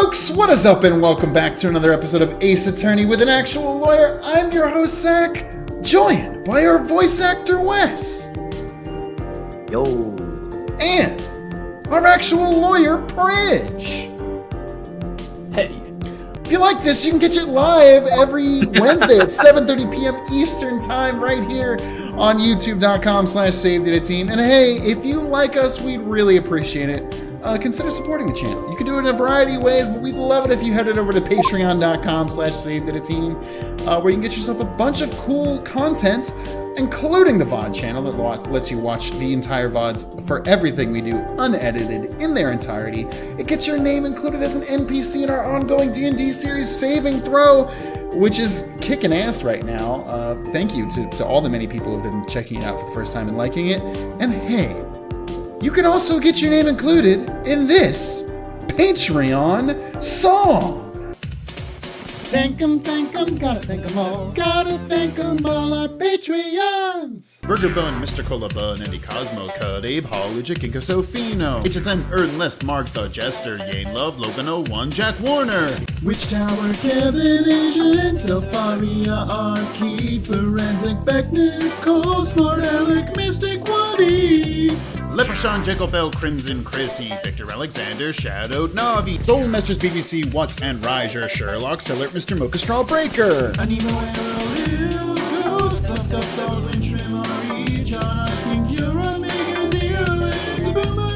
Folks, what is up and welcome back to another episode of Ace Attorney with an Actual Lawyer. I'm your host, Zach, joined by our voice actor, Wes. Yo. And our actual lawyer, Pridge. Hey. If you like this, you can catch it live every Wednesday at 7:30 p.m. Eastern Time right here on youtube.com/SaveDataTeam. And hey, if you like us, we'd really appreciate it. Consider supporting the channel. You can do it in a variety of ways, but we'd love it if you headed over to patreon.com/SaveDataTeam, where you can get yourself a bunch of cool content, including the VOD channel that lets you watch the entire VODs for everything we do unedited in their entirety. It gets your name included as an NPC in our ongoing D&D series, Saving Throw, which is kicking ass right now. Thank you to all the many people who've been checking it out for the first time and liking it. And hey, you can also get your name included in this Patreon song. Thank 'em, gotta thank 'em all. Gotta thank 'em all, our Patreons. Burger Bun, Mr. Cola Bun, Andy Cosmo, Cut, Abe, Holly, Kinko Sofino, HSN, Ernless, Marks, The Jester, Yane Love, Logan 01, Jack Warner, Witch Tower, Kevin, Asian, Selfaria, Arky, Forensic, Beckner, Cole, Smart, Alec, Mystic, Woody, Leprechaun, Jacob Bell, Crimson, Chrissy, Victor Alexander, Shadowed Navi, Soul Masters, BBC, Watts, and Riser, Sherlock, Sellert, Mr. Mocha Straw Breaker, Animo, Arrow, Hill, Ghost, Puffed Up, Baldwin, Shrimari, John, Ashkin, Kira, Mega, Zero, and Boomer,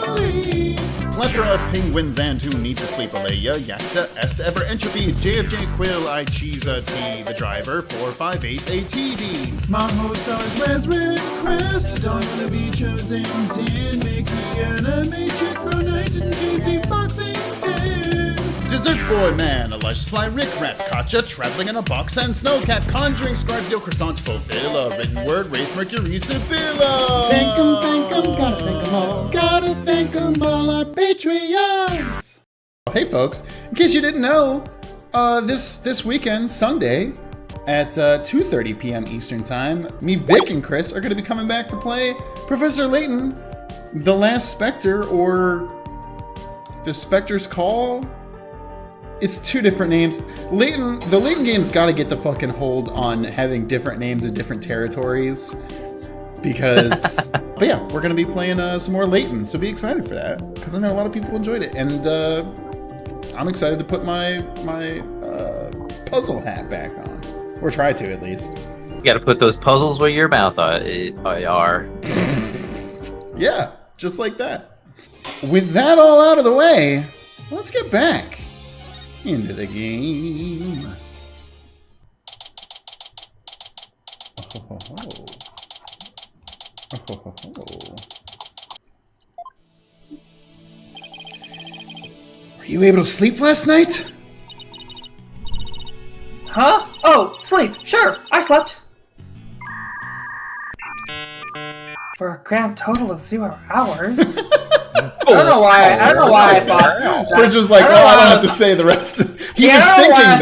Emily, plethora of penguins and who need to sleep, Alea, Yakta, Est, Ever, Entropy, JFJ, Quill, Ichiza, T, The Driver, 458, ATD, Maho, Stars, Resrick, Crest, Don't Wanna Be Chosen, Dan, Mickey, Animatrix, Pro Knight, and Casey, Foxington, Dessert Boy Man, Elijah Sly, Rick Rat, Katja, Traveling in a Box, and Snowcat, Conjuring, Scribes, Yo, Croissant, Fulfilla, Written Word, Wraith, Mercury, Sibylla. Thank 'em, gotta thank 'em all. Gotta thank 'em all, our Patreons. Hey folks, in case you didn't know, this weekend, Sunday, at 2:30 p.m. Eastern Time, me, Vic, and Chris are going to be coming back to play Professor Layton, The Last Spectre, or The Spectre's Call. It's two different names. The Layton game's got to get the fucking hold on having different names in different territories. Because, but yeah, we're going to be playing some more Layton, so be excited for that. Because I know a lot of people enjoyed it. And I'm excited to put my puzzle hat back on. Or try to, at least. You gotta put those puzzles where your mouth are. Yeah, just like that. With that all out of the way, let's get back into the game. Oh, oh, oh. Were you able to sleep last night? Huh? Oh, sleep. Sure, I slept. For a grand total of 0 hours. I don't know why I thought. Pridge was like, well, I don't have to say the rest. He was thinking that.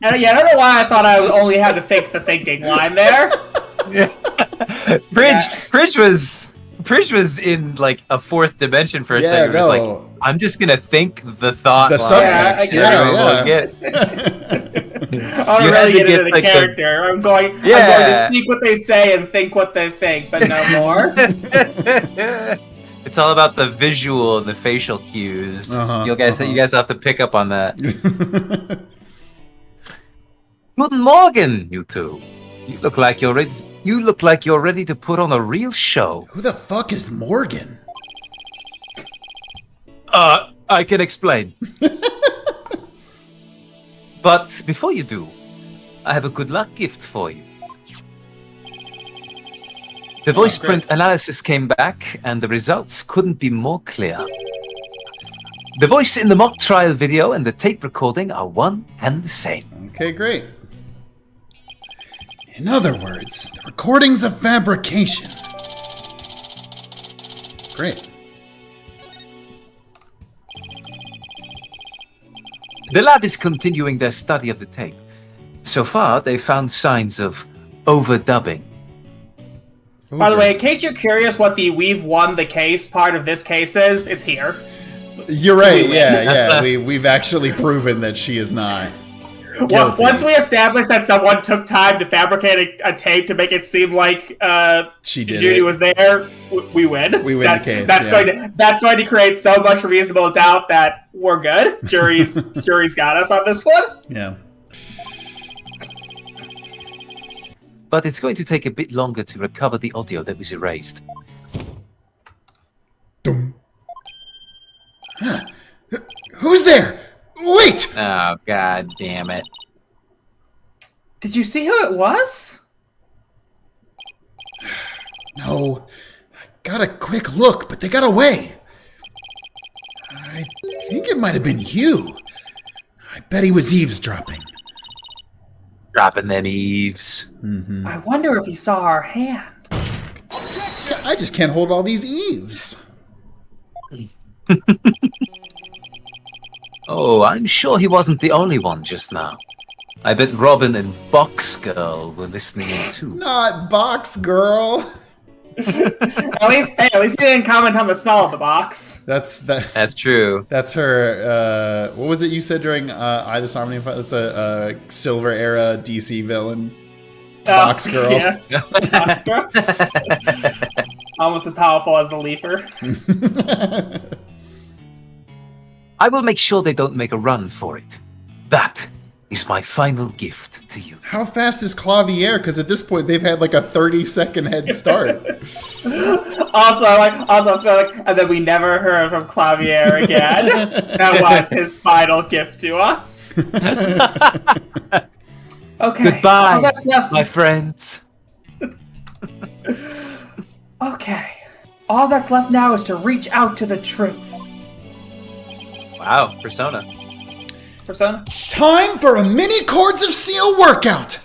I don't know why I thought I only had to think the thinking line there. Pridge was in like a fourth dimension for a second. No. Like, I'm just gonna think the thought. The subtext. I'm really getting into the character. I'm going to speak what they say and think what they think, but no more. It's all about the visual and the facial cues. You guys have to pick up on that. Guten Morgen, you two. You look like you're ready to put on a real show. Who the fuck is Morgan? I can explain. But before you do, I have a good luck gift for you. The voice print analysis came back, and the results couldn't be more clear. The voice in the mock trial video and the tape recording are one and the same. Okay, great. In other words, the recording's a fabrication. Great. The lab is continuing their study of the tape. So far, they found signs of overdubbing. By the way, in case you're curious what the "we've won the case" part of this case is, it's here. You're right. Yeah. We've actually proven that she is not guilty. Once we established that someone took time to fabricate a tape to make it seem like Judy was there, we win. We win the case. That's going to create so much reasonable doubt that we're good. Jury's got us on this one. Yeah. But it's going to take a bit longer to recover the audio that was erased. Dum. Who's there? Wait! Oh, god damn it. Did you see who it was? No. I got a quick look, but they got away. I think it might have been Hugh. I bet he was eavesdropping. Dropping them eaves. Mm-hmm. I wonder if he saw our hand. I just can't hold all these eaves. Oh, I'm sure he wasn't the only one just now. I bet Robin and Box Girl were listening in too. Not Box Girl. At least he didn't comment on the smell of the box. That's true. That's her. What was it you said during Eye of Harmony? That's a Silver Era DC villain. Box Girl. Yeah. Box Girl. Almost as powerful as the Leafer. I will make sure they don't make a run for it. That is my final gift to you. How fast is Clavier? Because at this point they've had like a 30-second head start. And then we never heard from Clavier again. That was his final gift to us. Okay. Goodbye, my friends. Okay. All that's left now is to reach out to the truth. Wow, Persona. Time for a mini Chords of Steel workout.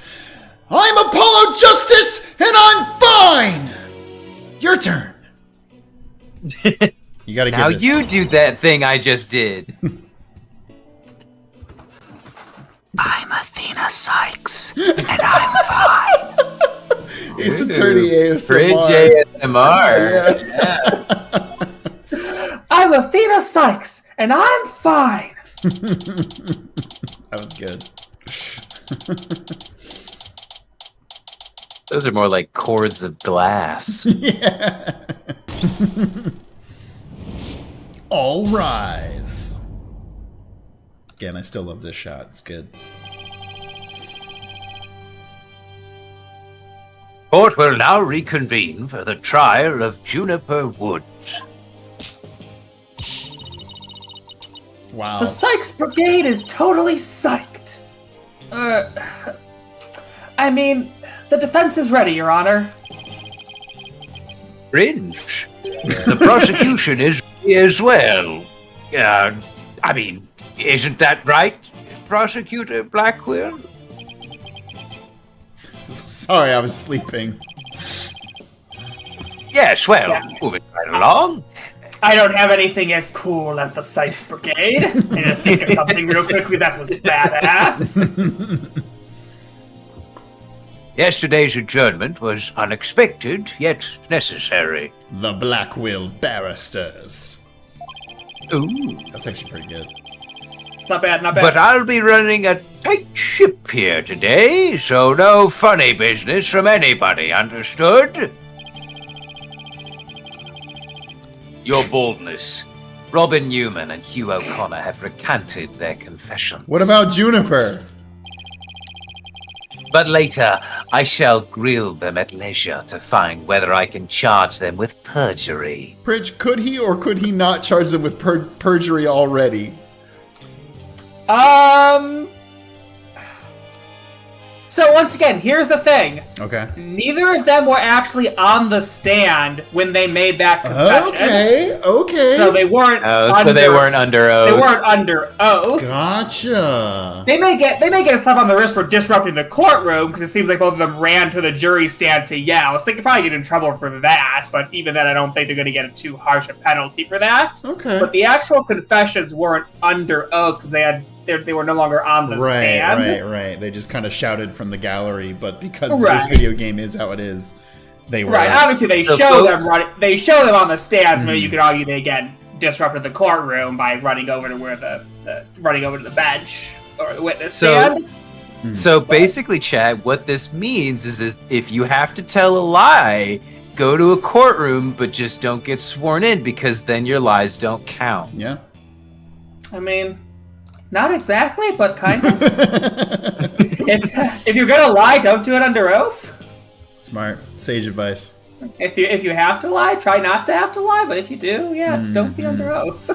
I'm Apollo Justice, and I'm fine. Your turn. You gotta now give this. you do that thing I just did. I'm Athena Sykes, and I'm fine. Ace Attorney ASMR. Bridge ASMR. Yeah. I'm Athena Sykes, and I'm fine. That was good. Those are more like chords of glass. Yeah. All rise. Again, I still love this shot. It's good. Court will now reconvene for the trial of Juniper Woods. Wow. The Sykes Brigade is totally psyched. I mean, the defense is ready, Your Honor. Fringe. The prosecution is ready as well. I mean, isn't that right, Prosecutor Blackwell? Sorry, I was sleeping. Yes, well, moving right along. I don't have anything as cool as the Sykes Brigade. I need to think of something real quickly that was badass. Yesterday's adjournment was unexpected, yet necessary. The Blackwell Barristers. Ooh. That's actually pretty good. Not bad. But I'll be running a tight ship here today, so no funny business from anybody, understood? Your boldness. Robin Newman and Hugh O'Connor have recanted their confessions. What about Juniper? But later, I shall grill them at leisure to find whether I can charge them with perjury. Pridge, could he or could he not charge them with perjury already? So once again, here's the thing. Okay. Neither of them were actually on the stand when they made that confession. Okay. So they weren't. So they weren't under oath. They weren't under oath. Gotcha. They may get a slap on the wrist for disrupting the courtroom because it seems like both of them ran to the jury stand to yell. So they could probably get in trouble for that. But even then, I don't think they're going to get too harsh a penalty for that. Okay. But the actual confessions weren't under oath because they were no longer on the stand. Right. They just kind of shouted from the gallery, but because this video game is how it is, they were right. Obviously, they show them on the stand, so maybe you could argue they again disrupted the courtroom by running over to where running over to the bench or the witness stand. So basically, Chad, what this means is if you have to tell a lie, go to a courtroom, but just don't get sworn in because then your lies don't count. Yeah. I mean, not exactly, but kind of. if you're gonna lie, don't do it under oath. Smart. Sage advice. If you have to lie, try not to have to lie. But if you do, don't be under oath.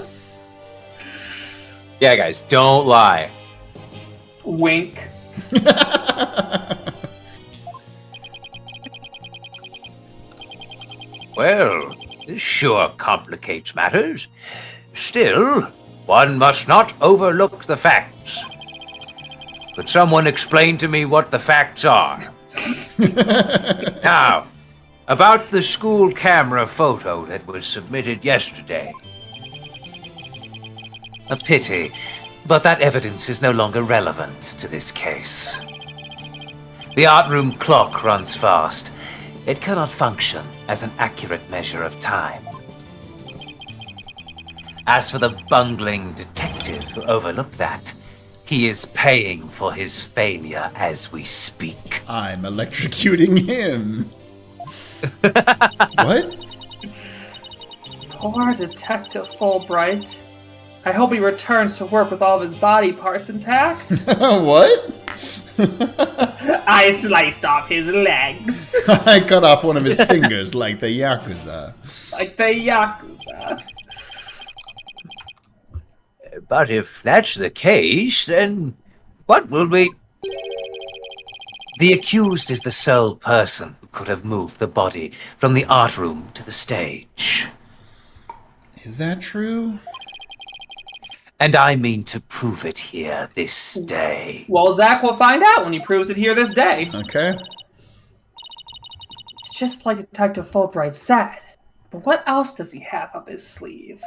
Yeah, guys, don't lie. Wink. Well, this sure complicates matters. Still, one must not overlook the facts. Could someone explain to me what the facts are? Now, about the school camera photo that was submitted yesterday. A pity, but that evidence is no longer relevant to this case. The art room clock runs fast. It cannot function as an accurate measure of time. As for the bungling detective who overlooked that, he is paying for his failure as we speak. I'm electrocuting him. What? Poor Detective Fulbright. I hope he returns to work with all of his body parts intact. What? I sliced off his legs. I cut off one of his fingers like the Yakuza. Like the Yakuza. But if that's the case, then what will we... The accused is the sole person who could have moved the body from the art room to the stage. Is that true? And I mean to prove it here this day. Well, Zach will find out when he proves it here this day. Okay. It's just like Detective Fulbright said. But what else does he have up his sleeve?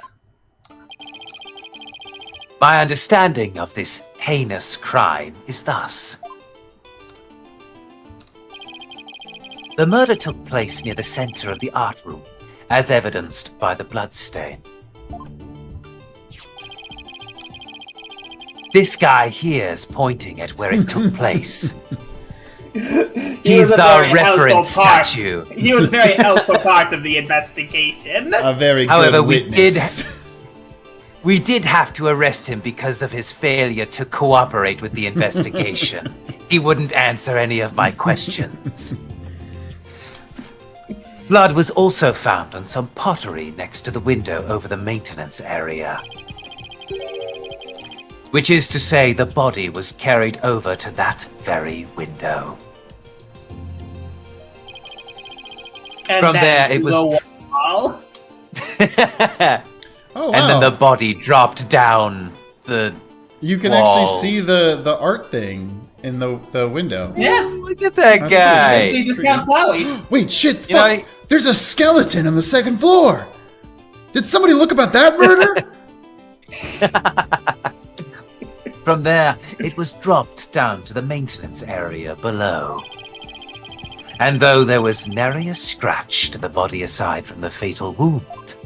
My understanding of this heinous crime is thus. The murder took place near the center of the art room, as evidenced by the bloodstain. This guy here is pointing at where it took place. He's the reference statue. He was a very helpful part of the investigation. A very good However, witness. we did have to arrest him because of his failure to cooperate with the investigation. He wouldn't answer any of my questions. Blood was also found on some pottery next to the window over the maintenance area. Which is to say, the body was carried over to that very window. And From there, it was... Oh, wow. And then the body dropped down the You can wall. actually see the art thing in the window. Yeah. Look at that That's guy. See, just kind of flowy. Wait, shit! You know, Fuck! There's a skeleton on the second floor! Did somebody look about that murder? From there, it was dropped down to the maintenance area below. And though there was nary a scratch to the body aside from the fatal wound,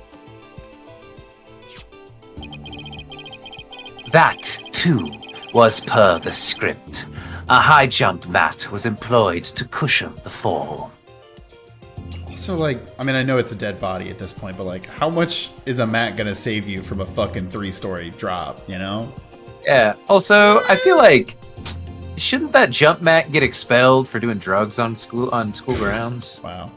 that, too, was per the script. A high jump mat was employed to cushion the fall. So, like, I mean, I know it's a dead body at this point, but, like, how much is a mat gonna save you from a fucking 3-story drop, you know? Yeah, also, I feel like, shouldn't that jump mat get expelled for doing drugs on school grounds? Wow.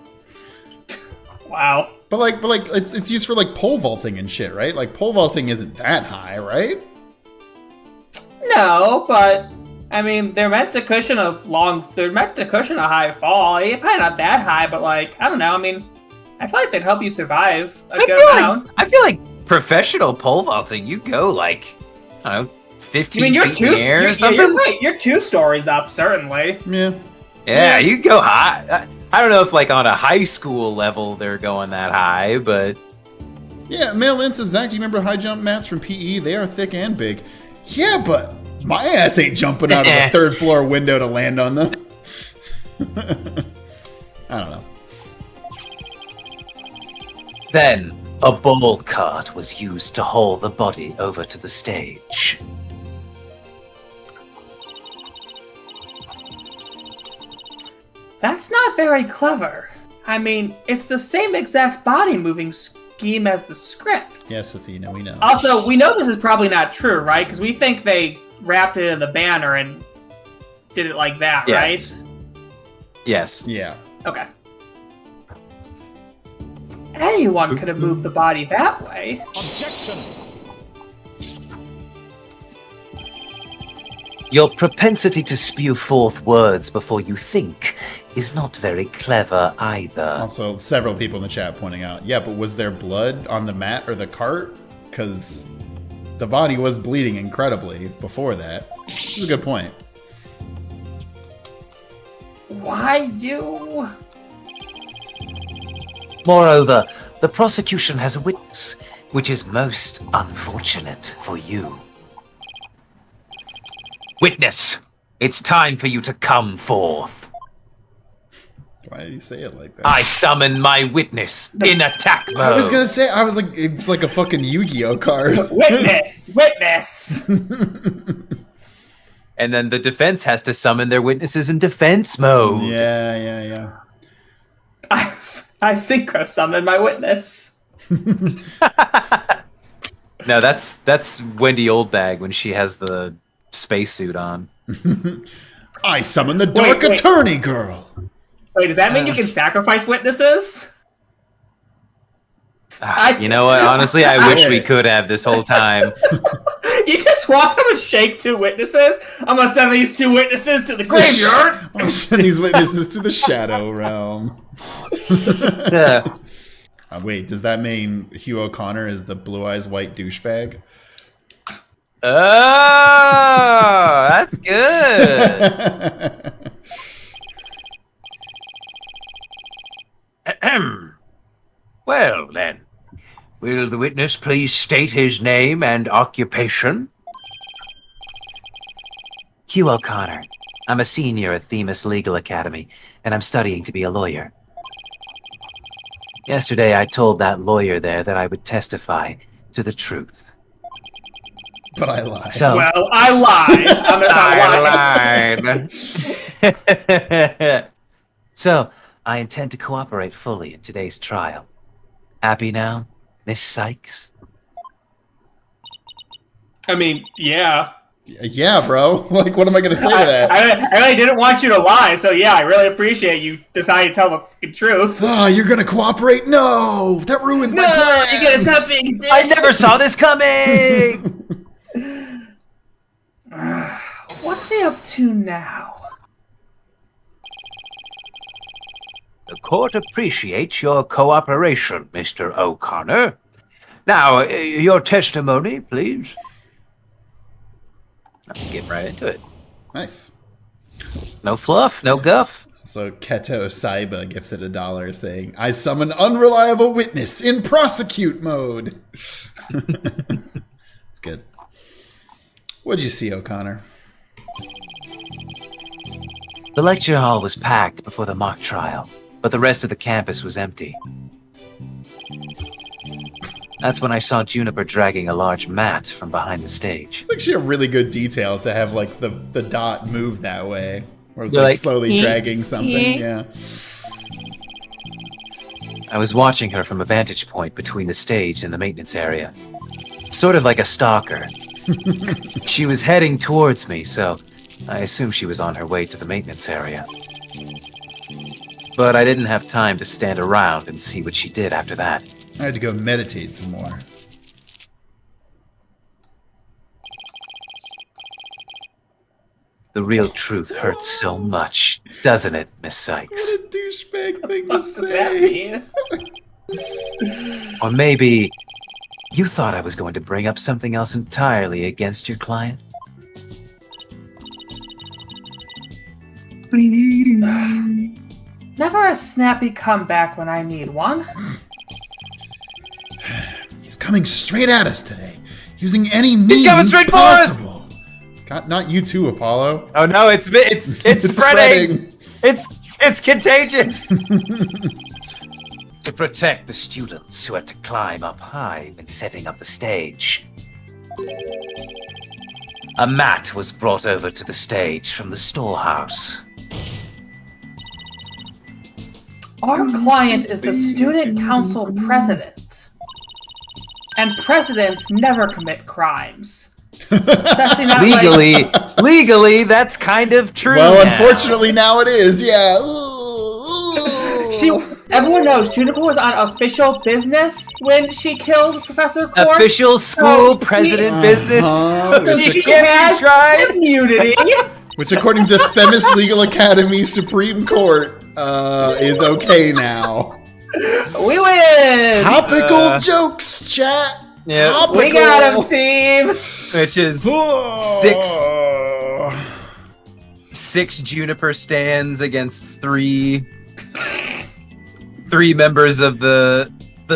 Wow. But like, it's used for, like, pole vaulting and shit, right? Like, pole vaulting isn't that high, right? No, but I mean, they're meant to cushion a high fall. Probably not that high, but like, I don't know. I mean, I feel like they'd help you survive a good amount. I feel like professional pole vaulting, you go like, I don't know, 15 feet in the air or something? You're right. You're 2 stories up, certainly. Yeah. Yeah, you go high. I don't know if like on a high school level they're going that high, but... Yeah, Mail In says, Zach, do you remember high jump mats from PE? They are thick and big. Yeah, but my ass ain't jumping out of the 3rd floor window to land on them. I don't know. Then, A ball cart was used to haul the body over to the stage. That's not very clever. I mean, it's the same exact body moving scheme as the script. Yes, Athena, we know. Also, we know this is probably not true, right? Because we think they wrapped it in the banner and did it like that, Yes. right? Yes. Yeah. Okay. Anyone could have moved the body that way. Objection! Your propensity to spew forth words before you think is not very clever either. Also, several people in the chat pointing out, yeah, but was there blood on the mat or the cart? Because the body was bleeding incredibly before that. Which is a good point. Why you? Moreover, the prosecution has a witness, which is most unfortunate for you. Witness, it's time for you to come forth. Why did you say it like that? I summon my witness in attack mode. I was gonna say, I was like, it's like a fucking Yu-Gi-Oh card. Witness! Witness! And then the defense has to summon their witnesses in defense mode. Yeah. I synchro summon my witness. No, that's Wendy Oldbag when she has the spacesuit on. I summon the Dark Wait. Attorney girl. Wait, does that mean you can sacrifice witnesses? You know what? Honestly, I wish we could have this whole time. You just walk up and shake two witnesses? I'm gonna send these two witnesses to the graveyard! I'm gonna send these witnesses to the Shadow Realm. Yeah. Wait, does that mean Hugh O'Connor is the blue eyes white douchebag? Oh, that's good. Well, then, will the witness please state his name and occupation? Hugh O'Connor. I'm a senior at Themis Legal Academy, and I'm studying to be a lawyer. Yesterday, I told that lawyer there that I would testify to the truth. But I lied. So, Well, I lied. I lied. So, I intend to cooperate fully in today's trial. Happy now, Miss Sykes? I mean, yeah. Yeah, bro. Like, what am I gonna say to that? I really didn't want you to lie, so yeah, I really appreciate you deciding to tell the fucking truth. Oh, you're gonna cooperate? No! That ruins my plans! You gotta stop being a dick. I never saw this coming! What's he up to now? The court appreciates your cooperation, Mr. O'Connor. Now, your testimony, please. I'm getting right into it. Nice. No fluff, no guff. So Keto Saiba gifted $1 saying, I summon unreliable witness in prosecute mode. It's good. What'd you see, O'Connor? The lecture hall was packed before the mock trial, but the rest of the campus was empty. That's when I saw Juniper dragging a large mat from behind the stage. It's actually a really good detail to have like the dot move that way. Where it's You're like like, slowly dragging something. Yeah. I was watching her from a vantage point between the stage and the maintenance area. Sort of like a stalker. She was heading towards me, so I assumed she was on her way to the maintenance area. But I didn't have time to stand around and see what she did after that. I had to go meditate some more. The real truth hurts so much, doesn't it, Miss Sykes? What a douchebag thing to What does that say. mean? Or maybe you thought I was going to bring up something else entirely against your client? Never a snappy comeback when I need one. He's coming straight at us today, using any means coming straight for us! possible. Not you too, Apollo. Oh no, it's spreading. Spreading. It's contagious. to protect the students who had to climb up high when setting up the stage. A mat was brought over to the stage from the storehouse. Our client is the student council president. And presidents never commit crimes. Especially not Legally, that's kind of true. Well, now. unfortunately, now it is. Yeah. Everyone knows Juniper was on official business when she killed Professor Quark. Official school president business. She can't be tried. Immunity. Which, according to Themis Legal Academy Supreme Court, is okay now. We win. Topical jokes, chat. Yep. Topical. We got him, team. Which is six Juniper stands against three members of the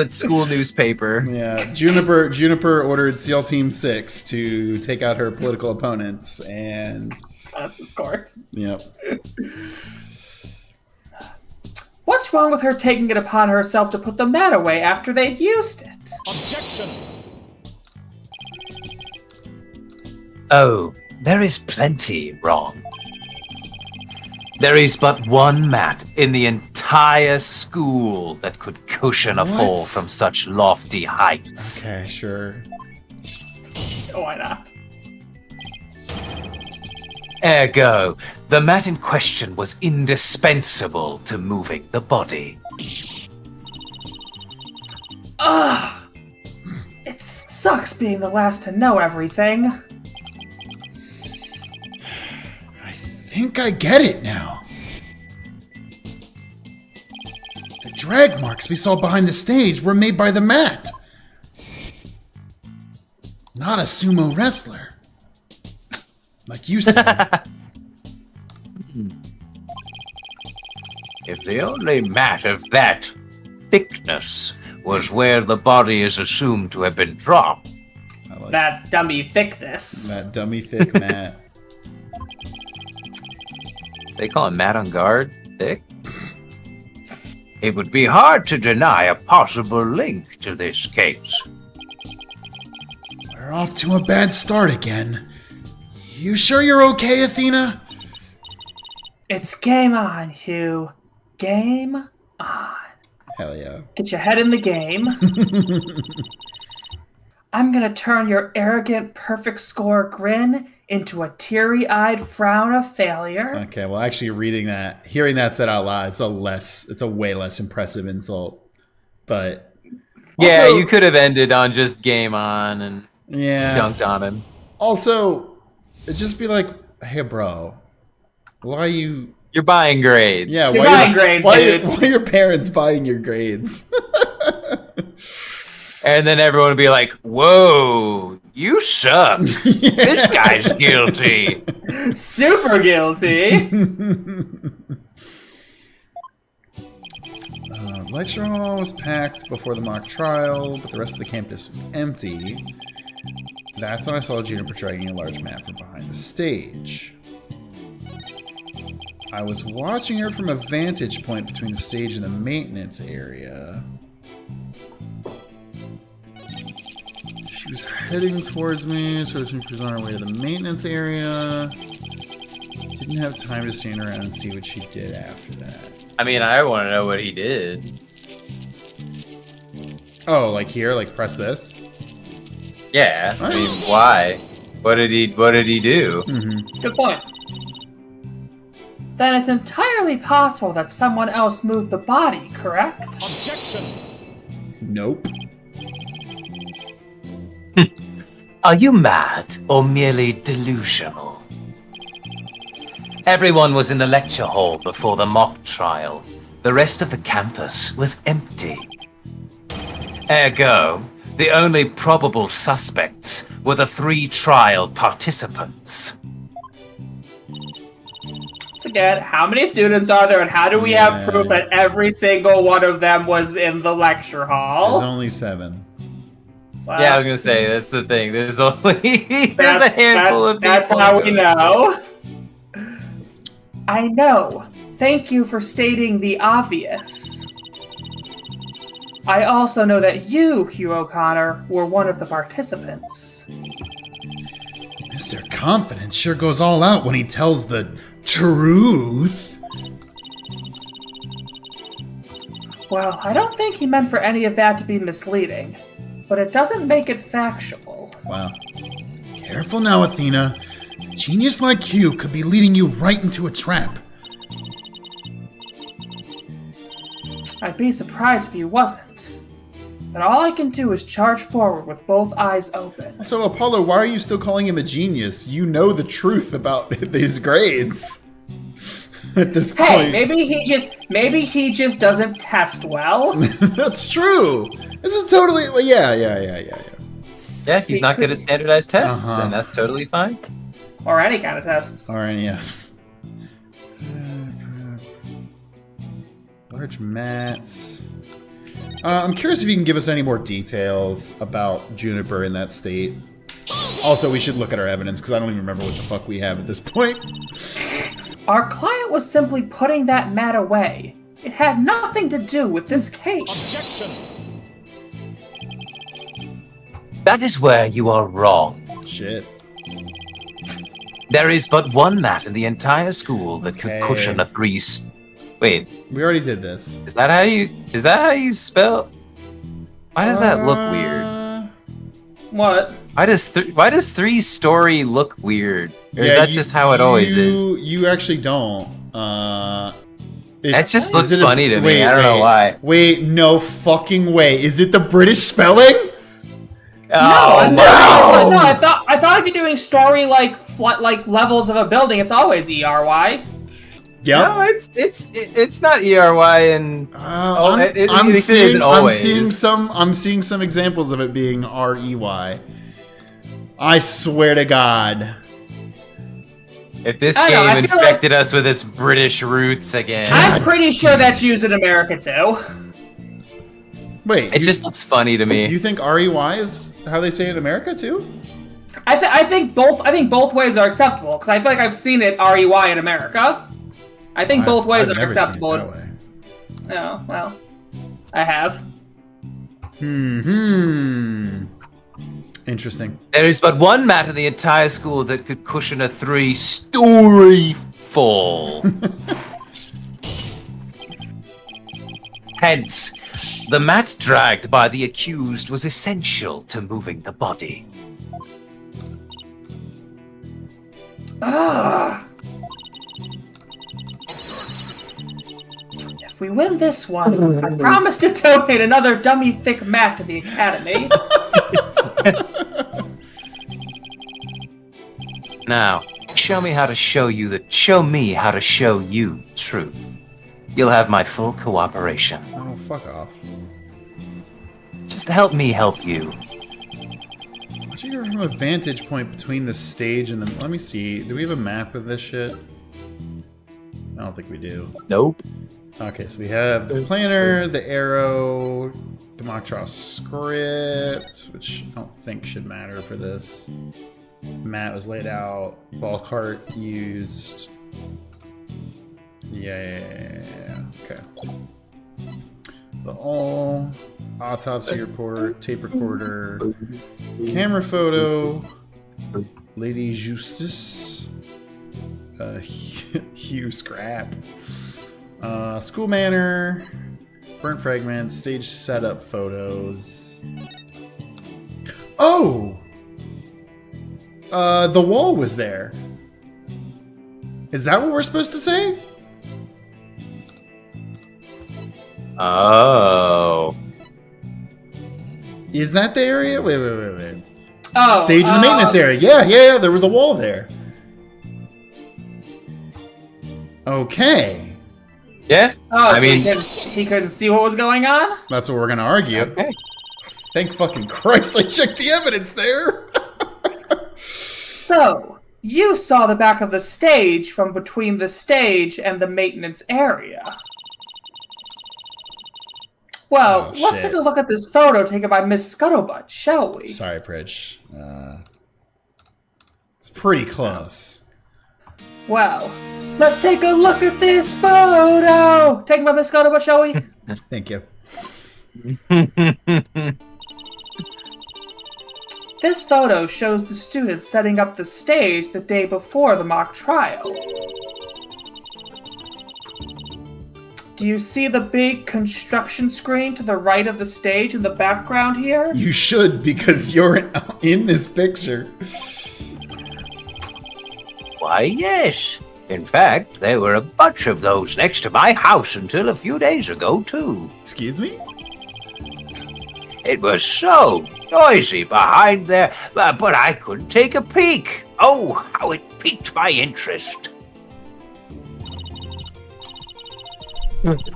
school newspaper. Yeah, Juniper ordered SEAL Team 6 to take out her political opponents, and that's correct. Yep. What's wrong with her taking it upon herself to put the mat away after they'd used it? Objection! Oh, there is plenty wrong. There is but one mat in the entire school that could cushion a fall from such lofty heights. Okay, sure. Why not? Ergo, the mat in question was indispensable to moving the body. Ugh! It sucks being the last to know everything. I think I get it now. The drag marks we saw behind the stage were made by the mat. Not a sumo wrestler. Like you said. If the only mat of that thickness was where the body is assumed to have been dropped. I like That dummy thickness. that dummy thick mat. They call it mat on guard thick? It would be hard to deny a possible link to this case. We're off to a bad start again. You sure you're okay, Athena? It's game on, Hugh. Game on. Hell yeah. Get your head in the game. I'm gonna turn your arrogant, perfect score grin into a teary-eyed frown of failure. Okay, well, actually hearing that said out loud, it's a way less impressive insult. But Yeah, also, you could have ended on just game on and dunked on him. Also, it'd just be like, hey, bro, why are you? You're buying grades. Yeah, You're buying grades, dude. Why are your parents buying your grades? And then everyone would be like, whoa, you suck. This guy's guilty. Super guilty. Lecture hall was packed before the mock trial, but the rest of the campus was empty. That's when I saw Juniper dragging a large mat from behind the stage. I was watching her from a vantage point between the stage and the maintenance area. She was heading towards me, so she was on her way to the maintenance area. Didn't have time to stand around and see what she did after that. I mean, I want to know what he did. Oh, like here? Like press this? Yeah, I mean, why? What did he do? Mm-hmm. Good point. Then it's entirely possible that someone else moved the body, correct? Objection! Nope. Are you mad or merely delusional? Everyone was in the lecture hall before the mock trial. The rest of the campus was empty. Ergo, the only probable suspects were the 3 trial participants. Once again, how many students are there, and how do we have proof that every single one of them was in the lecture hall? There's only 7. Wow. Yeah, I was gonna say, that's the thing. There's only a handful of people. That's how we know. I know. Thank you for stating the obvious. I also know that you, Hugh O'Connor, were one of the participants. Mr. Confidence sure goes all out when he tells the truth. Well, I don't think he meant for any of that to be misleading, but it doesn't make it factual. Wow. Careful now, Athena. A genius like Hugh could be leading you right into a trap. I'd be surprised if he wasn't. But all I can do is charge forward with both eyes open. So, Apollo, why are you still calling him a genius? You know the truth about these grades. At this point. Hey, maybe he just doesn't test well. That's true. This is totally yeah. Yeah, he's not good at standardized tests, and that's totally fine. Or any kind of tests. All right, yeah. Large mats. I'm curious if you can give us any more details about Juniper in that state. Also, we should look at our evidence, because I don't even remember what the fuck we have at this point. Our client was simply putting that mat away. It had nothing to do with this case. Objection. That is where you are wrong. Shit. There is but one mat in the entire school that could cushion a Wait, We already did this. is that how you spell? Why does that look weird? What? Why does 3-story look weird? Or is that just how it always is? You actually don't. That just looks is it funny to me. wait, I don't know why. Wait, no fucking way. Is it the British spelling? Oh, No, I thought if you're doing story like levels of a building, it's always ERY. Yep. No, it's not ERY and I'm seeing some examples of it being REY. I swear to God. If this I know, game I feel infected us with its British roots again, I'm pretty sure that's used in America too. Wait, it just looks funny to me. You think REY is how they say it in America too? I think both ways are acceptable because I feel like I've seen it REY in America. I think both ways I've are never seen it acceptable. that way. Oh well, I have. Interesting. There is but one mat in the entire school that could cushion a 3-story fall. Hence, the mat dragged by the accused was essential to moving the body. If we win this one, I promise to donate another dummy thick mat to the Academy. Now, show me how to show you the truth. You'll have my full cooperation. Oh, fuck off. Just help me help you. Why don't you go from a vantage point between the stage and the... Let me see. Do we have a map of this shit? I don't think we do. Nope. Okay, so we have the planner, the arrow, the Machra script, which I don't think should matter for this. Mat was laid out. Ball cart used. Yeah. Okay. The all autopsy report, tape recorder, camera photo, Lady Justice, Hugh scrap, school manor, burnt fragments, stage setup photos. Oh! The wall was there. Is that what we're supposed to say? Oh. Is that the area? Wait. Oh, Stage in the maintenance area. Yeah, there was a wall there. Okay. Yeah? Oh, I so mean... he couldn't see what was going on? That's what we're gonna argue. Okay. Thank fucking Christ I checked the evidence there! So, you saw the back of the stage from between the stage and the maintenance area. Well, Oh, let's shit. take a look at this photo taken by Miss Scuttlebutt, shall we? Sorry, Pridge. It's pretty close. Well, let's take a look at this photo! Taken by Miss Scuttlebutt, shall we? Thank you. This photo shows the students setting up the stage the day before the mock trial. Do you see the big construction screen to the right of the stage in the background here? You should, because you're in this picture. Why, yes. In fact, there were a bunch of those next to my house until a few days ago, too. Excuse me? It was so noisy behind there, but I couldn't take a peek. Oh, how it piqued my interest.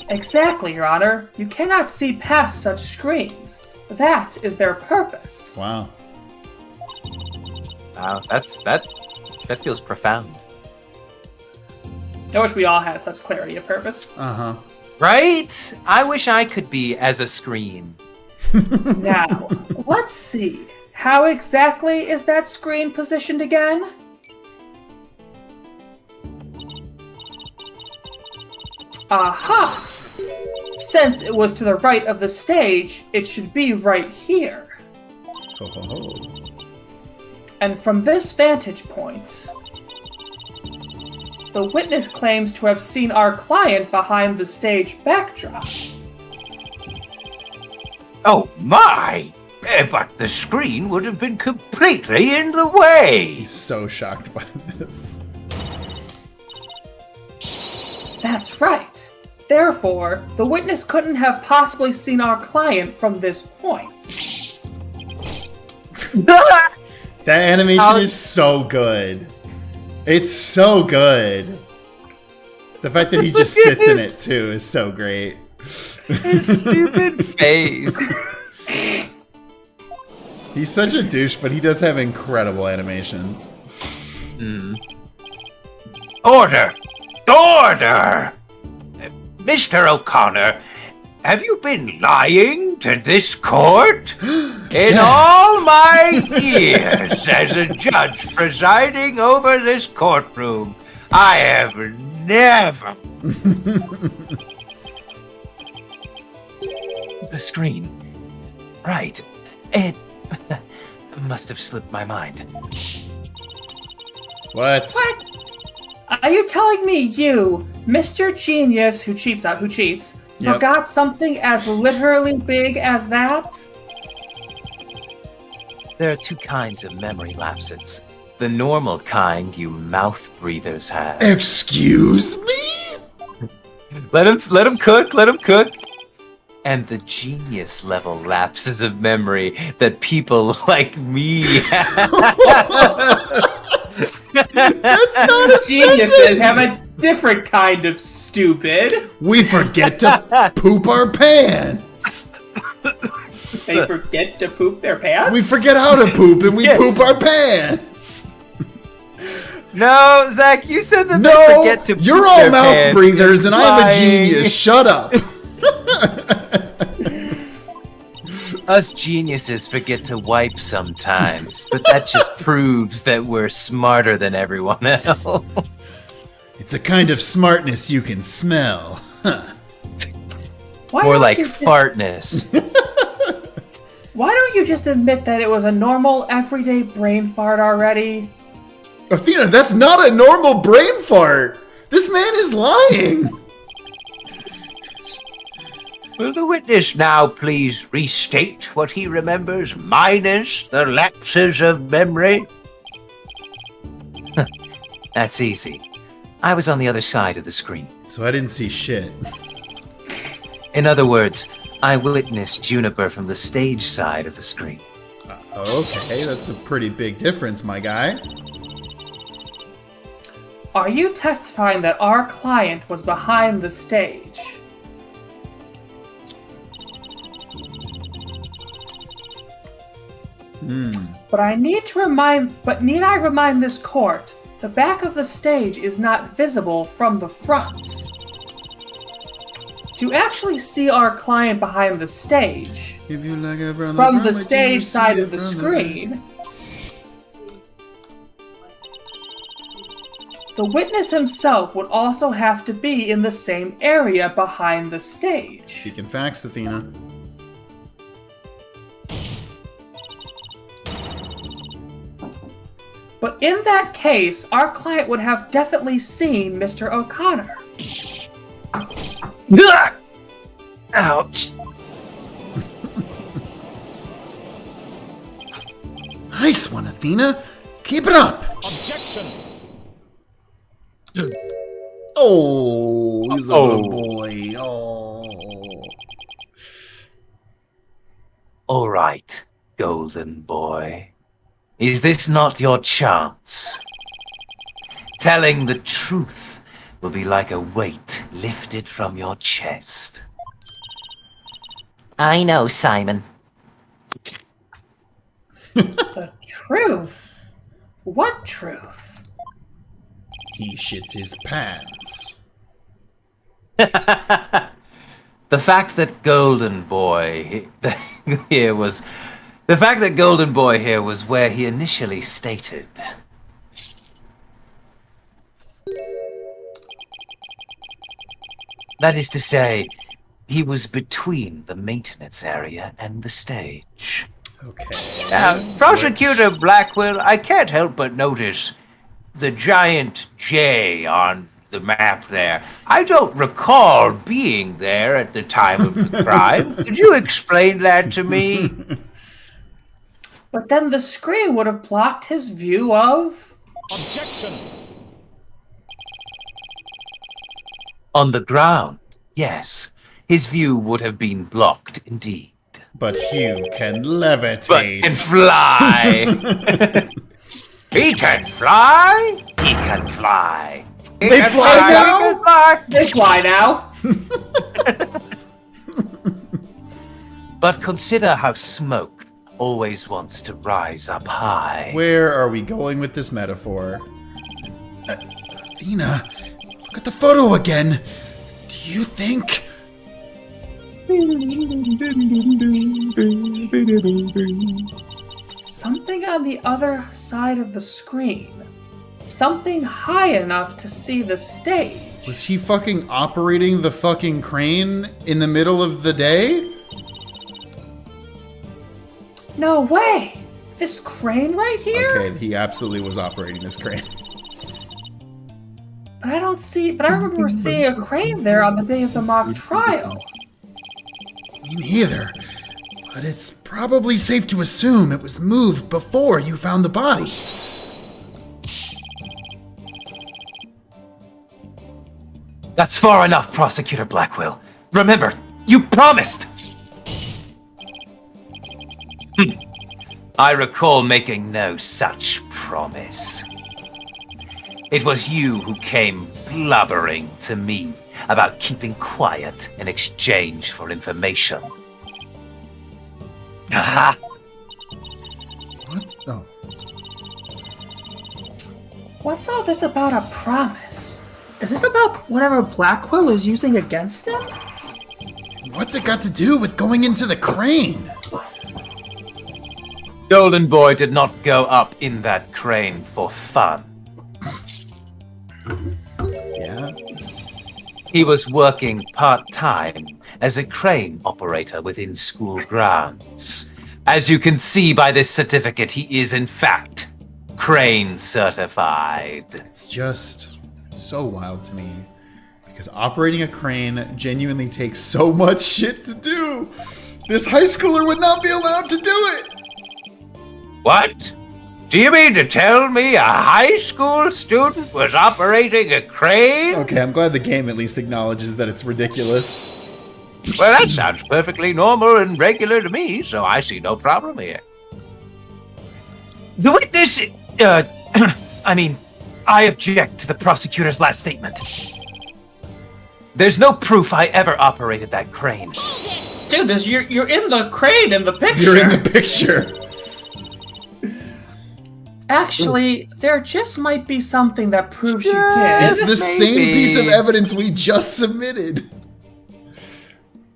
Exactly, Your Honor. You cannot see past such screens. That is their purpose. Wow. Wow, that feels profound. I wish we all had such clarity of purpose. Uh-huh. Right? I wish I could be as a screen. Now, let's see. How exactly is that screen positioned again? Aha! Since it was to the right of the stage, it should be right here. Ho, ho, ho. And from this vantage point, the witness claims to have seen our client behind the stage backdrop. Oh, my! But the screen would have been completely in the way. He's so shocked by this. That's right. Therefore, the witness couldn't have possibly seen our client from this point. That animation is so good. It's so good. The fact that he just sits in it too is so great. His stupid face. He's such a douche, but he does have incredible animations. Order! Order! Mr. O'Connor, have you been lying to this court? In all my years as a judge presiding over this courtroom, I have never... The screen. Right. It must have slipped my mind. What? What? Are you telling me you, Mr. Genius who cheats, Yep. forgot something as literally big as that? There are two kinds of memory lapses. The normal kind you mouth breathers have. Excuse me? Let him cook, let him cook. And the genius level lapses of memory that people like me have. That's not a Geniuses sentence. have a different kind of stupid. We forget to poop our pants. They forget to poop their pants? We forget how to poop and we poop our pants. No, Zach, you said that they No, forget to poop you're all their mouth pants. breathers and I'm a Lying. genius. Shut up. Us geniuses forget to wipe sometimes, but that just proves that we're smarter than everyone else. It's a kind of smartness you can smell. Huh. Why More don't like you just- fartness. Why don't you just admit that it was a normal, everyday brain fart already? Athena, that's not a normal brain fart. This man is lying. Will the witness now please restate what he remembers minus the lapses of memory? That's easy. I was on the other side of the screen. So I didn't see shit. In other words, I witnessed Juniper from the stage side of the screen. Okay, that's a pretty big difference, my guy. Are you testifying that our client was behind the stage? But need I remind this court, the back of the stage is not visible from the front. To actually see our client behind the stage, If you like it from from front, the wait till stage you see side it of the from screen, the witness himself would also have to be in the same area behind the stage. Speaking facts, Athena. But in that case, our client would have definitely seen Mr. O'Connor. Ouch. Nice one, Athena. Keep it up. Objection. Oh, he's a Oh. good boy. Oh. All right, golden boy. Is this not your chance? Telling the truth will be like a weight lifted from your chest. I know, Simon. The truth? What truth? He shits his pants. The fact that Golden Boy here was... The fact that Golden Boy here was where he initially stated. That is to say, he was between the maintenance area and the stage. Okay. Now, Prosecutor Blackwell, I can't help but notice the giant J on the map there. I don't recall being there at the time of the crime. Could you explain that to me? But then the screen would have blocked his view of... Objection. On the ground, yes. His view would have been blocked indeed. But Hugh can But levitate. can fly! He can fly! He can fly! He They can fly now? He can fly! They fly now! But consider how smoke always wants to rise up high. Where are we going with this metaphor? Athena, look at the photo again. Do you think... Something on the other side of the screen. Something high enough to see the stage. Was he fucking operating the fucking crane in the middle of the day? No way! This crane right here? Okay, he absolutely was operating this crane. But I remember seeing a crane there on the day of the mock trial. Me neither. But it's probably safe to assume it was moved before you found the body. That's far enough, Prosecutor Blackwell. Remember, you promised! I recall making no such promise. It was you who came blubbering to me about keeping quiet in exchange for information. Ah, What? Oh. What's all this about a promise? Is this about whatever Blackwell is using against him? What's it got to do with going into the crane? Golden Boy did not go up in that crane for fun. Yeah. He was working part-time as a crane operator within school grounds. As you can see by this certificate, he is in fact crane certified. It's just so wild to me. Because operating a crane genuinely takes so much shit to do. This high schooler would not be allowed to do it. What? Do you mean to tell me a high school student was operating a crane? Okay, I'm glad the game at least acknowledges that it's ridiculous. Well, that sounds perfectly normal and regular to me, so I see no problem here. The witness, I object to the prosecutor's last statement. There's no proof I ever operated that crane. Dude, you're in the crane in the picture. You're in the picture. Actually, there just might be something that proves you did. It's the same Maybe. piece of evidence we just submitted.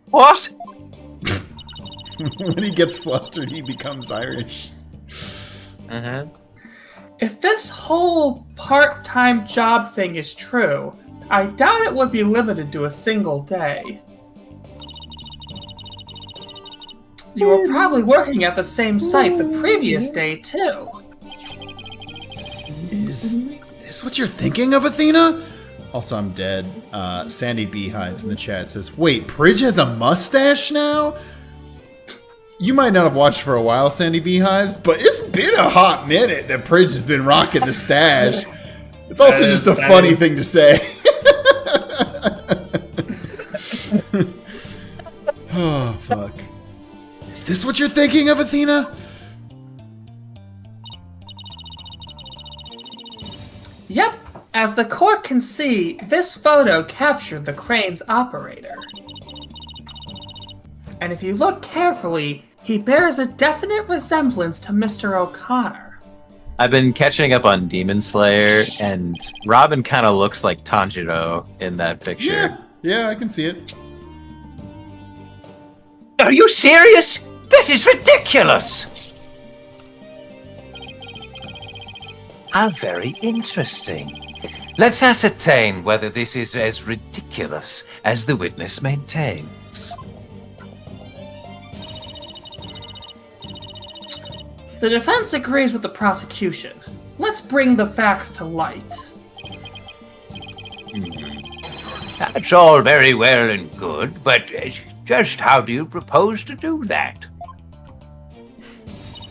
What? When he gets flustered, he becomes Irish. Mm-hmm. If this whole part-time job thing is true, I doubt it would be limited to a single day. You were probably working at the same site the previous day, too. Is this what you're thinking of, Athena? Also, I'm dead. Sandy Beehives in the chat says, wait, Pridge has a mustache now? You might not have watched for a while, Sandy Beehives, but it's been a hot minute that Pridge has been rocking the stash. It's also just a funny thing to say. Oh, fuck. Is this what you're thinking of, Athena? Yep. As the court can see, this photo captured the crane's operator. And if you look carefully, he bears a definite resemblance to Mr. O'Connor. I've been catching up on Demon Slayer, and Robin kind of looks like Tanjiro in that picture. Yeah, I can see it. Are you serious? This is ridiculous! How very interesting. Let's ascertain whether this is as ridiculous as the witness maintains. The defense agrees with the prosecution. Let's bring the facts to light. That's all very well and good, but just how do you propose to do that?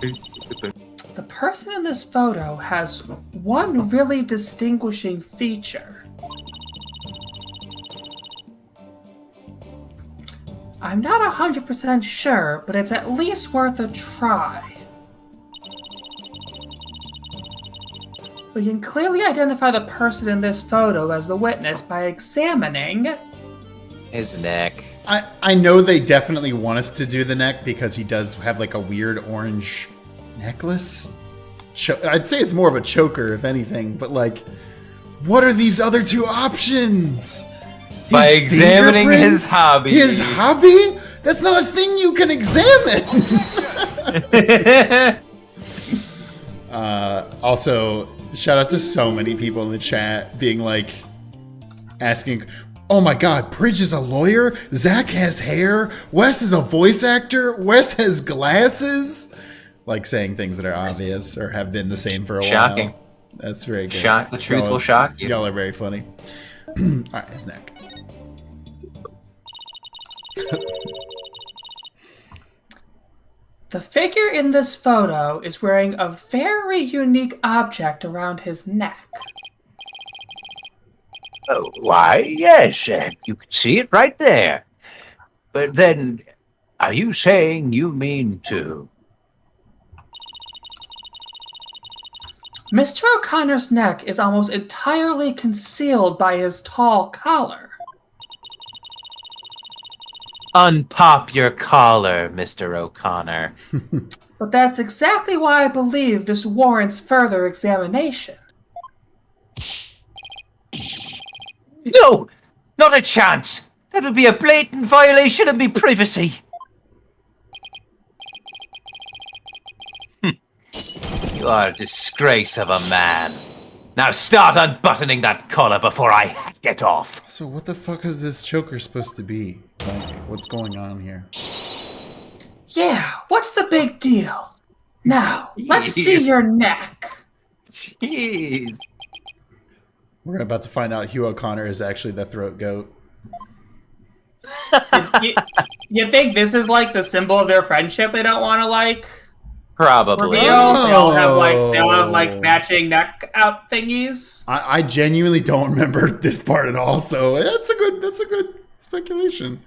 The person in this photo has one really distinguishing feature. I'm not 100% sure, but it's at least worth a try. We can clearly identify the person in this photo as the witness by examining His neck. I know they definitely want us to do the neck because he does have like a weird orange necklace. I'd say it's more of a choker, if anything, but like, what are these other two options? By examining his hobby. His hobby? That's not a thing you can examine! Also, shout out to so many people in the chat being like, asking, oh my god, Pridge is a lawyer? Zach has hair? Wes is a voice actor? Wes has glasses? Like saying things that are obvious or have been the same for a Shocking. while. That's very good. The truth will shock you. Y'all are very funny. Alright, his neck. the figure in this photo is wearing a very unique object around his neck. Oh, why, yes, you can see it right there. But then, are you saying you mean to... Mr. O'Connor's neck is almost entirely concealed by his tall collar. Unpop your collar, Mr. O'Connor. But that's exactly why I believe this warrants further examination. No! Not a chance! That would be a blatant violation of me privacy! You are a disgrace of a man. Now start unbuttoning that collar before I get off. So what the fuck is this choker supposed to be? Like, what's going on here? Yeah, what's the big deal? Now, let's see Jeez. your neck. Jeez. We're about to find out Hugh O'Connor is actually the throat goat. You think this is like the symbol of their friendship they don't want to like Probably. reveal? They all have like matching neck out thingies. I genuinely don't remember this part at all, so that's a good speculation.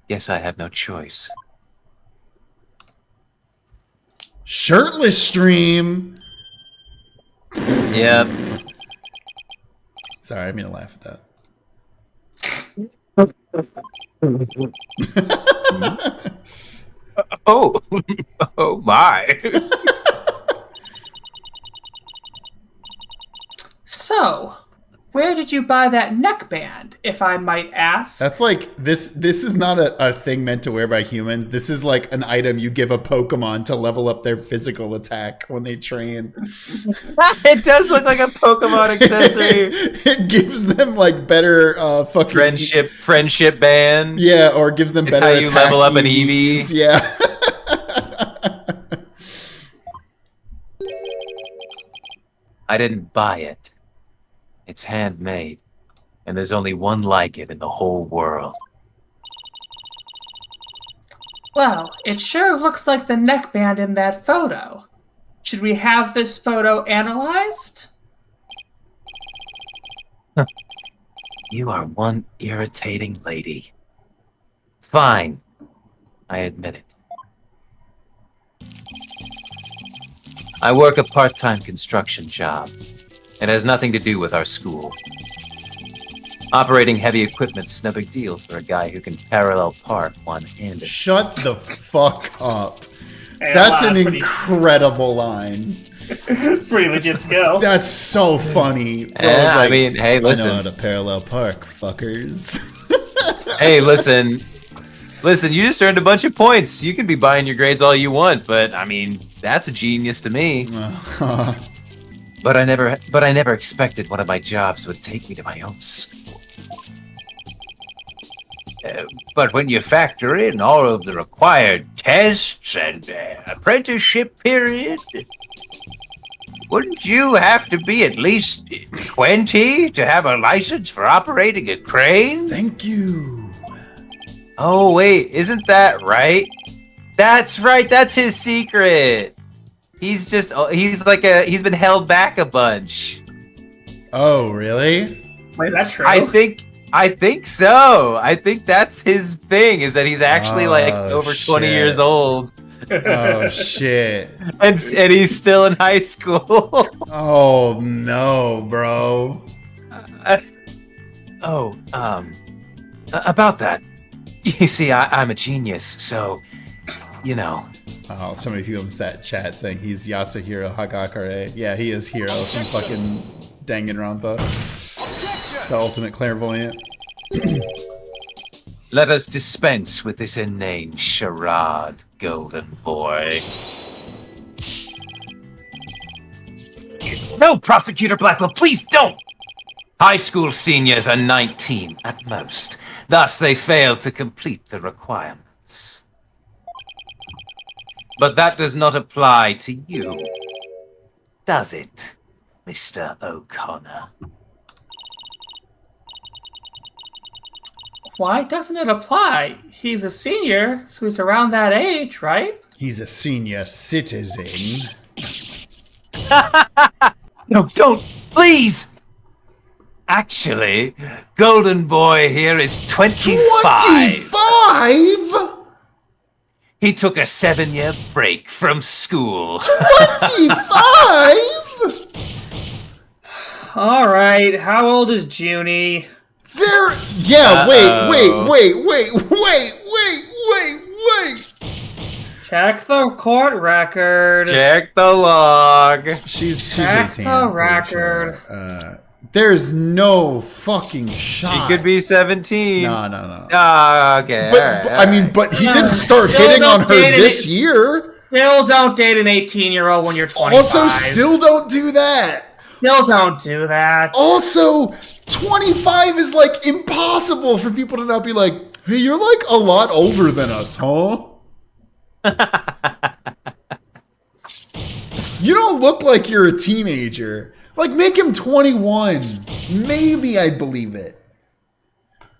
Guess I have no choice. Shirtless stream. Yep. Sorry, I didn't mean to laugh at that. Oh, oh my. So, where did you buy that neckband, if I might ask? That's like this is not a thing meant to wear by humans. This is like an item you give a Pokemon to level up their physical attack when they train. It does look like a Pokemon accessory. It gives them like better fucking Friendship band. Yeah, or gives them It's better how you attack level up an EVs. EV. Yeah. I didn't buy it. It's handmade, and there's only one like it in the whole world. Well, it sure looks like the neckband in that photo. Should we have this photo analyzed? You are one irritating lady. Fine. I admit it. I work a part-time construction job. It has nothing to do with our school. Operating heavy equipment's no big deal for a guy who can parallel park one-handed. Shut the fuck up. Hey, That's wow, an pretty- incredible line. It's pretty legit skill. That's so funny. Bro, Yeah, it's I mean, hey, I know listen. how to parallel park, fuckers. Hey, listen. Listen, you just earned a bunch of points. You can be buying your grades all you want, but I mean, that's a genius to me. But I never expected one of my jobs would take me to my own school. But when you factor in all of the required tests and apprenticeship period, wouldn't you have to be at least 20 to have a license for operating a crane? Thank you. Oh, wait, isn't that right? That's right, that's his secret. He's been held back a bunch. Oh, really? Wait, that's true. I think so. I think that's his thing, is that he's actually over 20 shit. years old. Oh, shit. And he's still in high school. Oh, no, bro. About that. You see, I'm a genius, so, you know. Oh, so many people in the chat saying he's Yasuhiro Hagakure. Yeah, he is Hiro from fucking Danganronpa. The ultimate clairvoyant. Let us dispense with this inane charade, Golden Boy. No, Prosecutor Blackwell, please don't! High school seniors are 19 at most. Thus, they fail to complete the requirements. But that does not apply to you, does it, Mr. O'Connor? Why doesn't it apply? He's a senior, so he's around that age, right? He's a senior citizen. No, don't, please! Actually, Golden Boy here is 25. 25? He took a 7-year break from school. 25? All right, how old is Junie? Yeah, Uh-oh. wait. Check the court record. Check the log. She's Check 18. the I'm pretty record. sure. There's no fucking shot. She could be 17. No. Ah, okay. But, all right, but- all I mean, right. but he didn't start Still hitting don't on her date an this eight- year. Still don't date an 18-year-old when you're 25. Also, still don't do that. Still don't do that. Also, 25 is like impossible for people to not be like, hey, you're like a lot older than us, huh? You don't look like you're a teenager. Like, make him 21. Maybe I'd believe it.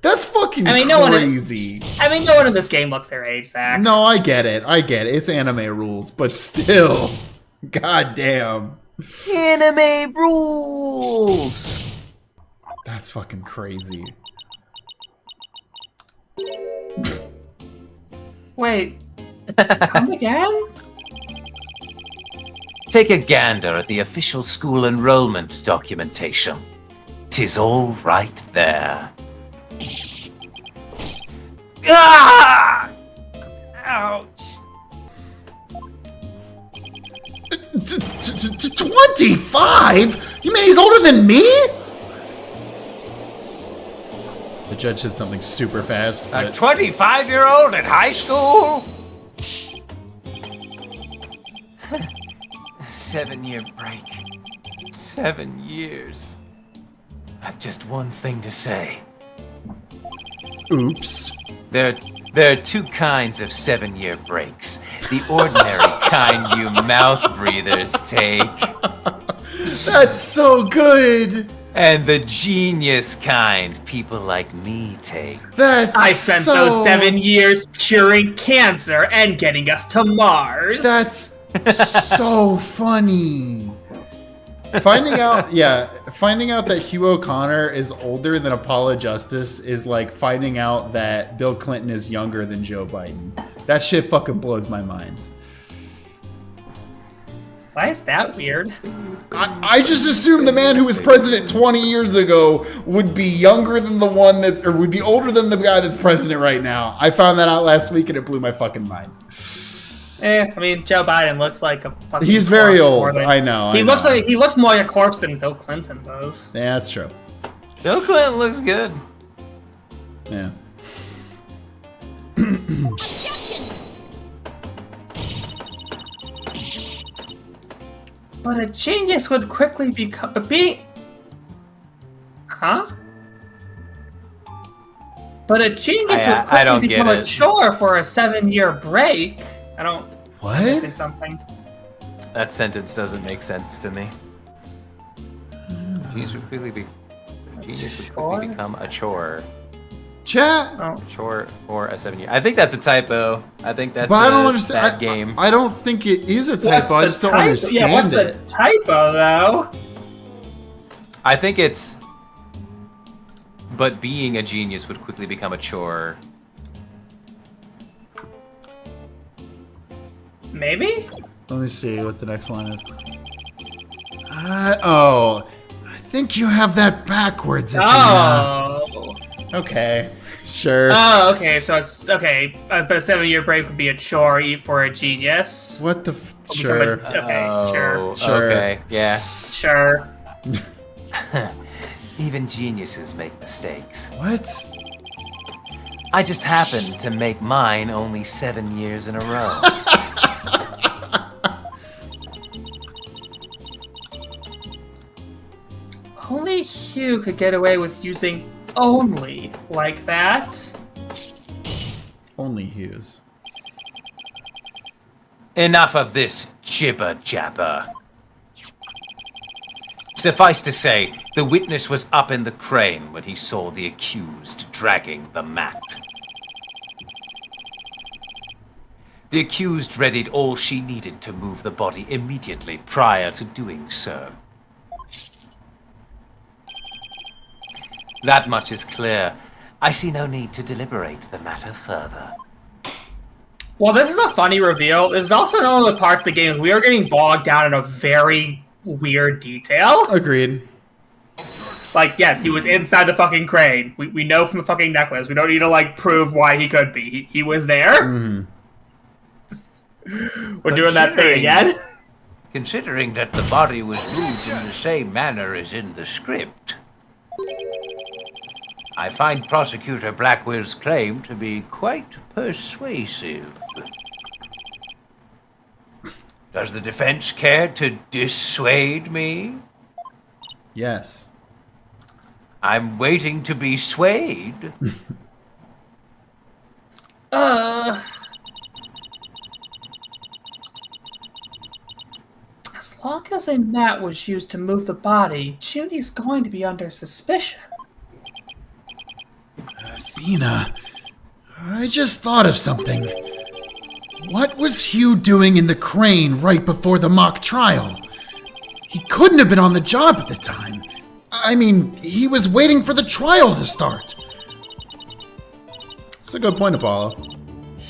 That's fucking crazy. No one in this game looks their age, Zach. No, I get it. It's anime rules, but still. God damn. Anime rules. That's fucking crazy. Wait. Come again? Take a gander at the official school enrollment documentation. 'Tis all right there. Ah! Ouch. 25? You mean he's older than me? The judge said something super fast. A But 25-year-old in high school? 7-year break. 7 years. I've just one thing to say. oops. There are two kinds of 7-year breaks. The ordinary kind you mouth breathers take. That's so good. And the genius kind people like me take. I spent those 7 years curing cancer and getting us to Mars. That's so funny. Finding out that Hugh O'Connor is older than Apollo Justice is like finding out that Bill Clinton is younger than Joe Biden. That shit fucking blows my mind. Why is that weird? I just assumed the man who was president 20 years ago would be younger than the one or would be older than the guy that's president right now. I found that out last week and it blew my fucking mind. I mean, Joe Biden looks like a fucking He's very old. I know. He looks more like a corpse than Bill Clinton does. Yeah, that's true. Bill Clinton looks good. Yeah. Objection! But a genius would quickly become Huh? But a genius would I don't quickly get become a it. chore for a 7-year break. I don't. What? I'm missing something. That sentence doesn't make sense to me. Genius would quickly become a chore. Chat. Oh. Chore for a 7-year. I think that's a typo. I think that's But I don't a understand. bad game. I don't think it is a typo. I just don't understand Yeah, what's it. the typo though? I think it's. But being a genius would quickly become a chore. Maybe? Let me see what the next line is. I think you have that backwards. Oh. Okay, sure. Oh, okay. So it's okay. But a 7-year break would be a chore for a genius. What the? Become Sure. Okay, sure. Sure. Okay, yeah. Sure. Even geniuses make mistakes. What? I just happened to make mine only 7 years in a row. Only Hugh could get away with using only like that. Only Hughes. Enough of this jibber jabber. Suffice to say, the witness was up in the crane when he saw the accused dragging the mat. The accused readied all she needed to move the body immediately prior to doing so. That much is clear. I see no need to deliberate the matter further. Well, this is a funny reveal. This is also one of those parts of the game we are getting bogged down in a very weird detail. Agreed. Like, yes, he was inside the fucking crane. We know from the fucking necklace. We don't need to, like, prove why he could be. He was there. Mm-hmm. We're doing that thing again. Considering that the body was moved in the same manner as in the script, I find Prosecutor Blackwell's claim to be quite persuasive. Does the defense care to dissuade me? Yes. I'm waiting to be swayed. As long as a mat was used to move the body, Judy's going to be under suspicion. Athena, I just thought of something. What was Hugh doing in the crane right before the mock trial? He couldn't have been on the job at the time. I mean, he was waiting for the trial to start. That's a good point, Apollo.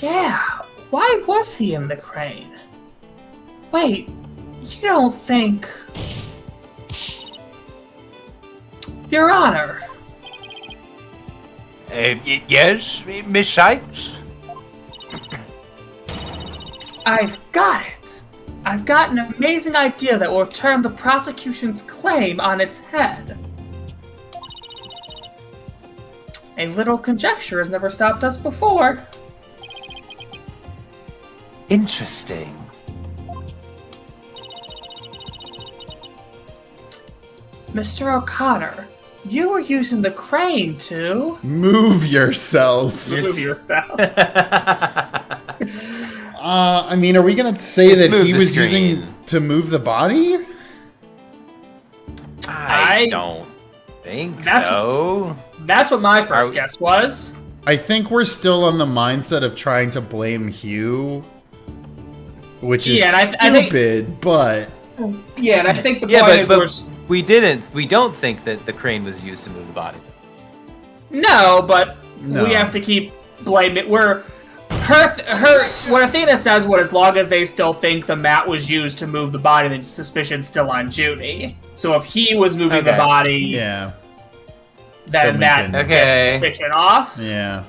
Yeah, why was he in the crane? Wait, you don't think... Your Honor. Yes, Miss Sykes? I've got it! I've got an amazing idea that will turn the prosecution's claim on its head. A little conjecture has never stopped us before. Interesting. Mr. O'Connor, you were using the crane to... Move yourself. Move yourself. I mean, are we gonna say Let's that move he the was screen. using to move the body? don't think That's- so. That's what my first Are- guess was. I think we're still on the mindset of trying to blame Hugh, which is Yeah, and I think- stupid, but Yeah, and I think the Yeah, point is but we don't think that the crane was used to move the body. no, but No. we have to keep blaming. What Athena says, what as long as they still think the mat was used to move the body, then suspicion's still on Judy. So if he was moving the Okay. body, yeah, then Then we that can- gets Okay. suspicion off. yeah.